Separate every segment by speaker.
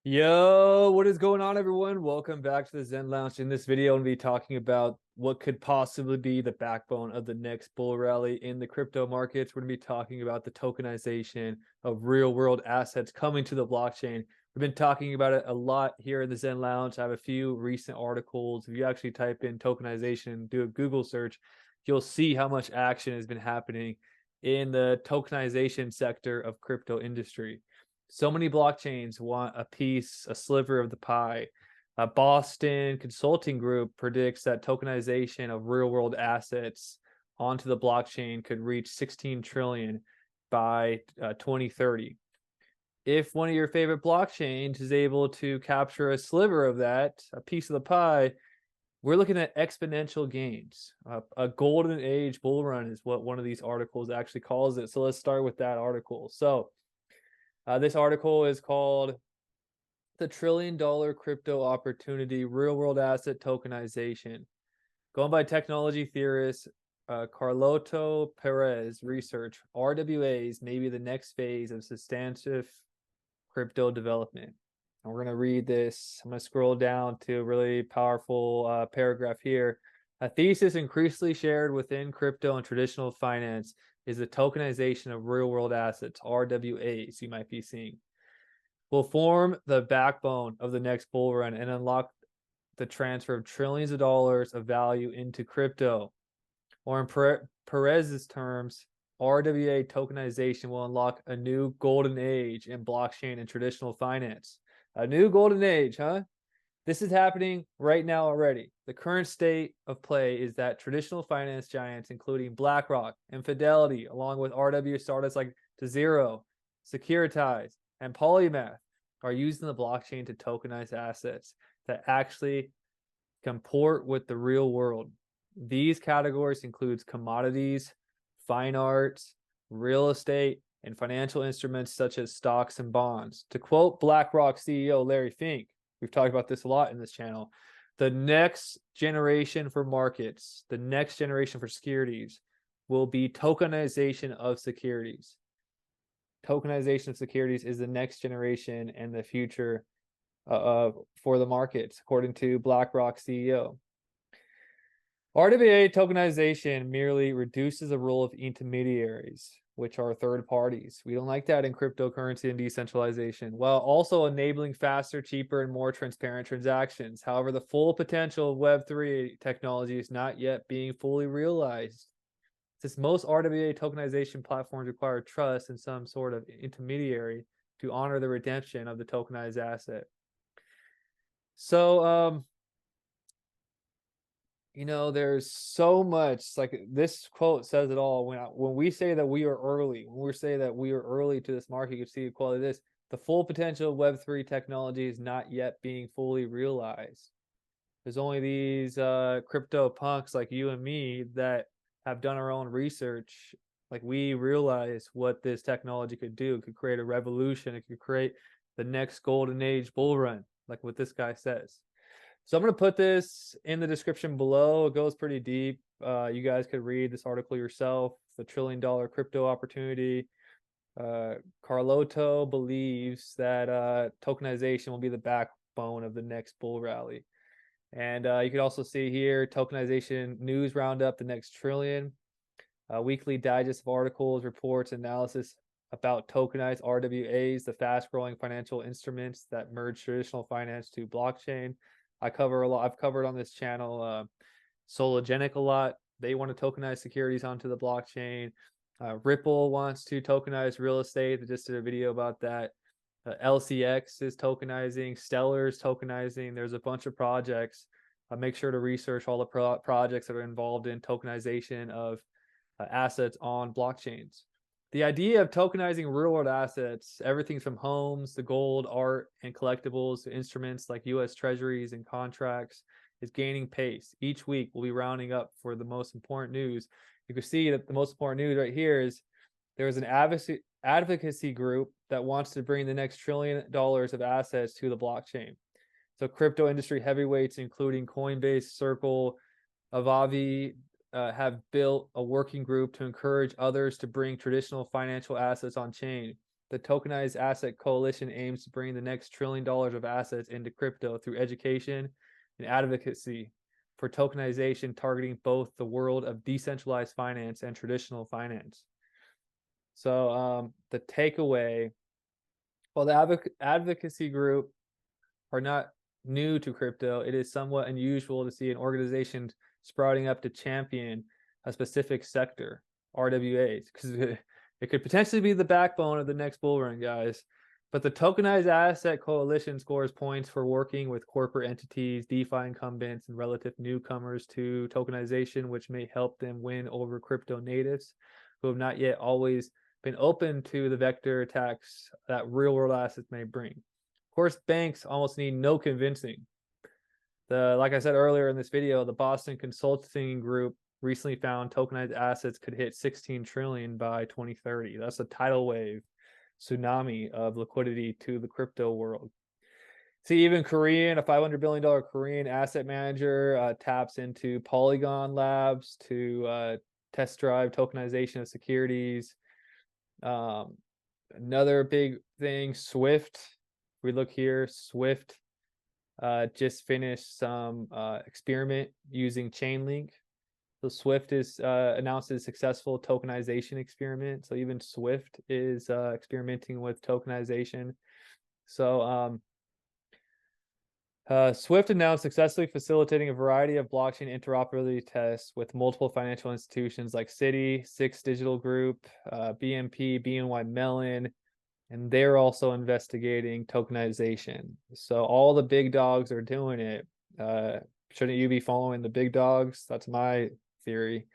Speaker 1: Yo, what is going on, everyone? Welcome back to the Zen Lounge. In this video, I'm going to be talking about what could possibly be the backbone of the next bull rally in the crypto markets. We're going to be talking about the tokenization of real-world assets coming to the blockchain. We've been talking about it a lot here in the Zen Lounge. I have a few recent articles. If you actually type in tokenization and do a Google search, you'll see how much action has been happening in the tokenization sector of crypto industry. So many blockchains want a piece, a sliver of the pie. A Boston Consulting Group predicts that tokenization of real-world assets onto the blockchain could reach 16 trillion by 2030. If one of your favorite blockchains is able to capture a sliver of that, a piece of the pie, we're looking at exponential gains. A golden age bull run is what one of these articles actually calls it. So let's start with that article. So this article is called The $1 Trillion Crypto Opportunity Real World Asset Tokenization. Going by technology theorist Carlotto Perez research, RWAs may be the next phase of substantive crypto development. And we're going to read this. I'm going to scroll down to a really powerful paragraph here. A thesis increasingly shared within crypto and traditional finance is the tokenization of real-world assets, RWAs, you might be seeing, will form the backbone of the next bull run and unlock the transfer of trillions of dollars of value into crypto. Or in Perez's terms, RWA tokenization will unlock a new golden age in blockchain and traditional finance. A new golden age, huh? This is happening right now already. The current state of play is that traditional finance giants, including BlackRock and Fidelity, along with RW startups like DeZero, Securitize, and Polymath, are using the blockchain to tokenize assets that actually comport with the real world. These categories include commodities, fine arts, real estate, and financial instruments such as stocks and bonds. To quote BlackRock CEO Larry Fink, we've talked about this a lot in this channel, the next generation for markets, the next generation for securities will be tokenization of securities. Tokenization of securities is the next generation and the future for the markets, according to BlackRock CEO. RWA tokenization merely reduces the role of intermediaries, which are third parties. We don't like that in cryptocurrency and decentralization, while also enabling faster, cheaper, and more transparent transactions. However, the full potential of Web3 technology is not yet being fully realized. Since most RWA tokenization platforms require trust in some sort of intermediary to honor the redemption of the tokenized asset. So, there's so much, like, this quote says it all. When we say that we are early, when we say that we are early to this market, you can see a quote of this: the full potential of Web3 technology is not yet being fully realized. There's only these crypto punks like you and me that have done our own research. Like, we realize what this technology could do. It could create a revolution. It could create the next golden age bull run, like what this guy says. So I'm going to put this in the description below. It goes pretty deep. You guys could read this article yourself. The $1 trillion crypto opportunity. Carlotto believes that tokenization will be the backbone of the next bull rally. And you can also see here, tokenization news roundup, the next trillion. Weekly digest of articles, reports, analysis about tokenized RWAs, the fast-growing financial instruments that merge traditional finance to blockchain. I've covered on this channel Sologenic a lot. They want to tokenize securities onto the blockchain. Ripple wants to tokenize real estate. They just did a video about that. LCX is tokenizing. Stellar's tokenizing. There's a bunch of projects. Make sure to research all the projects that are involved in tokenization of assets on blockchains. The idea of tokenizing real-world assets, everything from homes to gold, art, and collectibles to instruments like U.S. treasuries and contracts, is gaining pace. Each week, we'll be rounding up for the most important news. You can see that the most important news right here is there is an advocacy group that wants to bring the next $1 trillion of assets to the blockchain. So crypto industry heavyweights, including Coinbase, Circle, Avavi, have built a working group to encourage others to bring traditional financial assets on chain. The Tokenized Asset Coalition aims to bring the next $1 trillion of assets into crypto through education and advocacy for tokenization, targeting both the world of decentralized finance and traditional finance. So the takeaway, well, the advocacy group are not new to crypto. It is somewhat unusual to see an organization sprouting up to champion a specific sector, RWAs, because it could potentially be the backbone of the next bull run, guys. But the Tokenized Asset Coalition scores points for working with corporate entities, DeFi incumbents, and relative newcomers to tokenization, which may help them win over crypto natives who have not yet always been open to the vector attacks that real-world assets may bring. Of course, banks almost need no convincing. Like I said earlier in this video, the Boston Consulting Group recently found tokenized assets could hit 16 trillion by 2030. That's a tidal wave tsunami of liquidity to the crypto world. See, even Korean, a $500 billion Korean asset manager taps into Polygon Labs to test drive tokenization of securities. Another big thing, Swift. We look here, Swift just finished some experiment using Chainlink. So Swift is announced a successful tokenization experiment. So even Swift is experimenting with tokenization. So Swift announced successfully facilitating a variety of blockchain interoperability tests with multiple financial institutions like Citi, Six Digital Group, BNP, BNY Mellon, and they're also investigating tokenization. So all the big dogs are doing it. Shouldn't you be following the big dogs? That's my theory.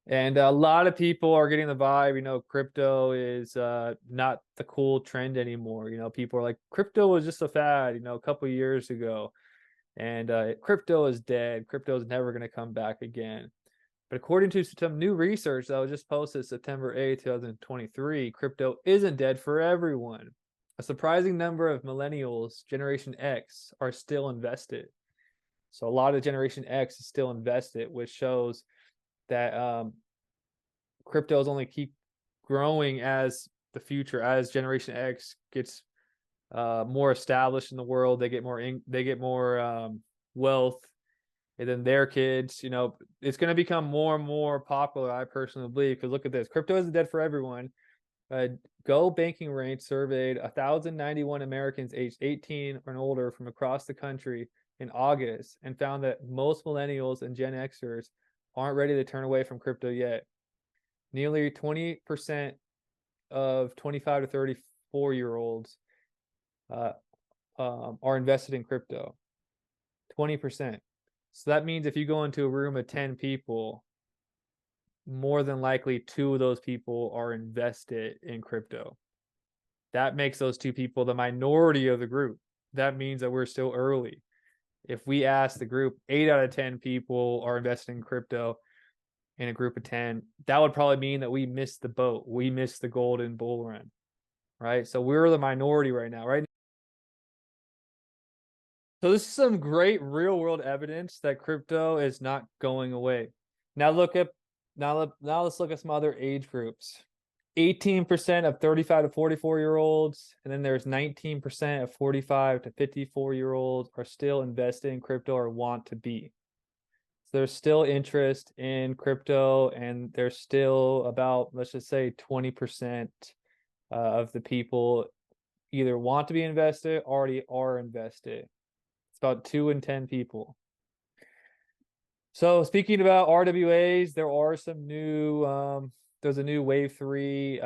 Speaker 1: And a lot of people are getting the vibe, crypto is not the cool trend anymore. People are like, crypto was just a fad, a couple of years ago. And crypto is dead. Crypto is never going to come back again. But according to some new research that was just posted September 8, 2023, crypto isn't dead for everyone. A surprising number of millennials, Generation X, are still invested. So a lot of Generation X is still invested, which shows that cryptos only keep growing as the future, as Generation X gets more established in the world. They get more wealth, and then their kids, it's going to become more and more popular, I personally believe, because look at this. Crypto isn't dead for everyone. Go Banking Range surveyed 1,091 Americans aged 18 and older from across the country in August and found that most millennials and Gen Xers aren't ready to turn away from crypto yet. Nearly 20% of 25 to 34-year-olds are invested in crypto. 20%. So that means if you go into a room of 10 people, more than likely 2 of those people are invested in crypto. That makes those 2 people the minority of the group. That means that we're still early. If we ask the group, 8 out of 10 people are investing in crypto in a group of 10, that would probably mean that we missed the boat. We missed the golden bull run, right? So we're the minority right now, right? So this is some great real world evidence that crypto is not going away. Now let's look at some other age groups. 18% of 35 to 44-year-olds, and then there's 19% of 45 to 54-year-olds are still invested in crypto or want to be. So there's still interest in crypto, and there's still about, let's just say, 20% of the people either want to be invested, already are invested. It's about 2 in 10 people. So speaking about RWAs, there are some new, there's a new Wave 3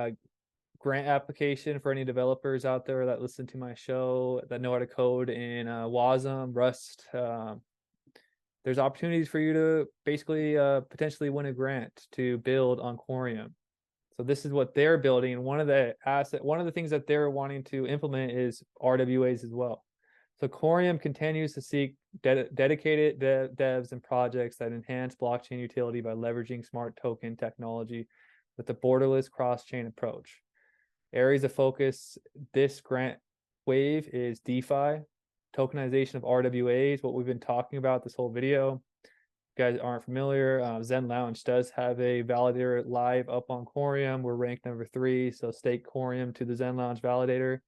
Speaker 1: grant application for any developers out there that listen to my show that know how to code in WASM, Rust. There's opportunities for you to basically potentially win a grant to build on Corium. So this is what they're building, and one of the things that they're wanting to implement is RWAs as well. So Corium continues to seek dedicated devs and projects that enhance blockchain utility by leveraging smart token technology with a borderless cross-chain approach. Areas of focus this grant wave is DeFi, tokenization of RWAs, what we've been talking about this whole video, you guys aren't familiar, Zen Lounge does have a validator live up on Quorum. We're ranked number 3, so stake Quorum to the Zen Lounge validator.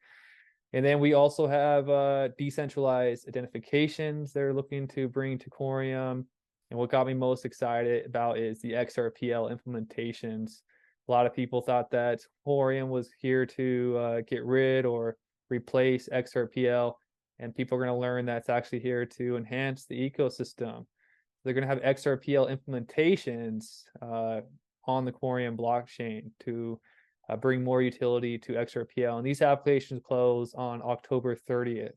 Speaker 1: And then we also have decentralized identifications they're looking to bring to Quorum. And what got me most excited about is the XRPL implementations. A lot of people thought that Quorum was here to get rid or replace XRPL, and people are going to learn that it's actually here to enhance the ecosystem. They're going to have XRPL implementations on the Quorum blockchain to bring more utility to XRPL. And these applications close on October 30th.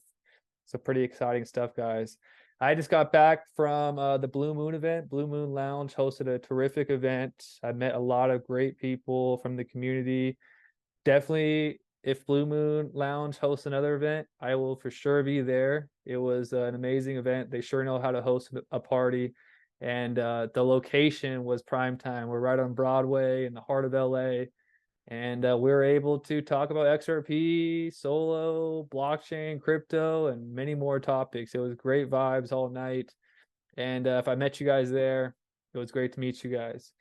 Speaker 1: So pretty exciting stuff, guys. I just got back from the Blue Moon event. Blue Moon Lounge hosted a terrific event. I met a lot of great people from the community. Definitely, if Blue Moon Lounge hosts another event, I will for sure be there. It was an amazing event. They sure know how to host a party. And the location was prime time. We're right on Broadway in the heart of LA. And we were able to talk about XRP, solo, blockchain, crypto, and many more topics. It was great vibes all night. And if I met you guys there, it was great to meet you guys.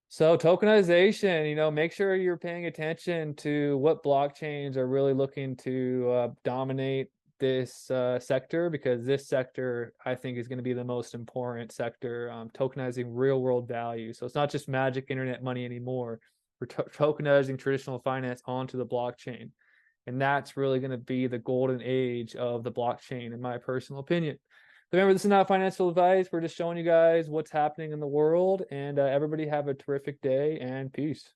Speaker 1: So tokenization, make sure you're paying attention to what blockchains are really looking to dominate this sector, because this sector, I think, is going to be the most important sector, tokenizing real world value. So it's not just magic internet money anymore. We're tokenizing traditional finance onto the blockchain. And that's really going to be the golden age of the blockchain, in my personal opinion. Remember, this is not financial advice. We're just showing you guys what's happening in the world. And everybody have a terrific day, and peace.